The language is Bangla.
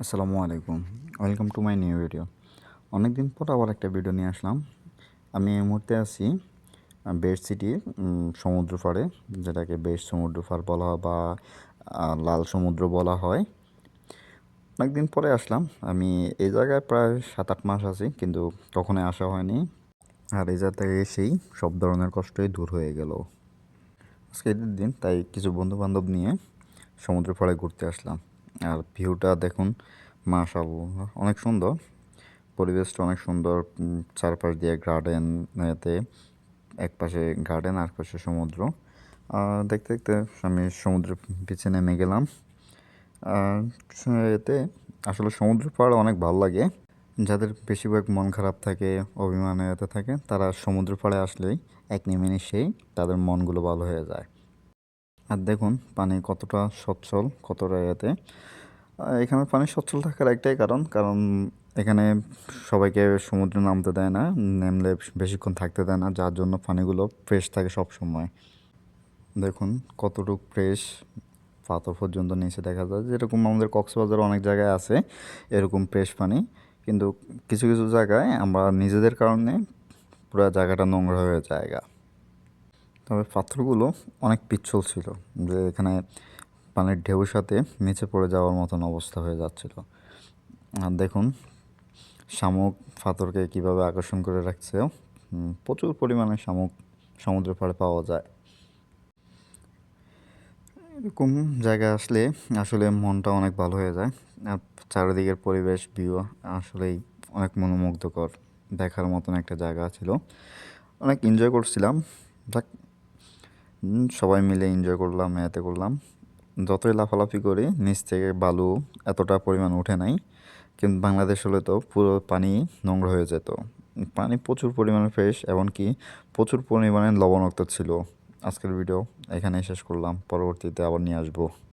আসসালামু আলাইকুম। Welcome to my new video. অনেক দিন পর আবার একটা ভিডিও নিয়ে আসলাম। আমি এই মুহূর্তে আছি বেস্ট সিটির সমুদ্র পাড়ে, যেটাকে বেস্ট সমুদ্র পাড় বলা হয় বা লাল সমুদ্র বলা হয়। অনেক দিন পরে আসলাম। আমি এই জায়গায় প্রায় 7-8 মাস আছি, কিন্তু তখনই আসা হয়নি। আর এই জায়গায় এসেই সব ধরনের কষ্টই দূর হয়ে গেল। আজকে ঈদের দিন, তাই কিছু বন্ধু বান্ধব নিয়ে সমুদ্র পাড়ে ঘুরতে আসলাম। আর ভিউটা দেখুন, মাশাআল্লাহ অনেক সুন্দর। পরিবেশটা অনেক সুন্দর। চারপাশ দিয়ে গার্ডেন, এতে এক পাশে গার্ডেন আর পাশে সমুদ্র। দেখতে দেখতে আমি সমুদ্রের পিছে নেমে গেলাম। আর এতে আসলে সমুদ্র পাড় অনেক ভালো লাগে। যাদের বেশিরভাগ মন খারাপ থাকে, অভিমানে এতে থাকে, তারা সমুদ্র পাড়ে আসলেই এক নিমেষেই তাদের মনগুলো ভালো হয়ে যায়। আর দেখুন পানি কতটা সচ্ছল, কতটা এতে। এখানে পানি সচ্ছল থাকার একটাই কারণ এখানে সবাইকে সমুদ্রে নামতে দেয় না, নামলে বেশিক্ষণ থাকতে দেয় না, যার জন্য পানিগুলো ফ্রেশ থাকে সব সময়। দেখুন কতটুকু ফ্রেশ, পাথর পর্যন্ত নিচে দেখা যায়। যেরকম আমাদের কক্সবাজার অনেক জায়গায় আছে এরকম ফ্রেশ পানি, কিন্তু কিছু কিছু জায়গায় আমরা নিজেদের কারণে পুরো জায়গাটা নোংরা হয়ে যায়। তবে পাথরগুলো অনেক পিচ্ছিল ছিল, যে এখানে পানির ঢেউর সাথে নিচে পড়ে যাওয়ার মতন অবস্থা হয়ে যাচ্ছিল। আর দেখুন শামুক পাথরকে কীভাবে আকর্ষণ করে রাখছে। প্রচুর পরিমাণে শামুক সমুদ্রের পাড়ে পাওয়া যায়। এরকম জায়গায় আসলে আসলে মনটা অনেক ভালো হয়ে যায়। আর চারিদিকের পরিবেশ ভিউ আসলেই অনেক মনোমুগ্ধকর, দেখার মতন একটা জায়গা ছিল। অনেক এনজয় করছিলাম। যাক, সবাই মিলে এনজয় করলাম, এতে করলাম। যতই লাফালাফি করি নিচ থেকে বালু এতটা পরিমাণ উঠে নাই, কিন্তু বাংলাদেশ হলে তো পুরো পানি নোংরা হয়ে যেত। পানি প্রচুর পরিমাণে ফ্রেশ, এমনকি প্রচুর পরিমাণে লবণাক্ত ছিল। আজকের ভিডিও এখানেই শেষ করলাম, পরবর্তীতে আবার নিয়ে আসবো।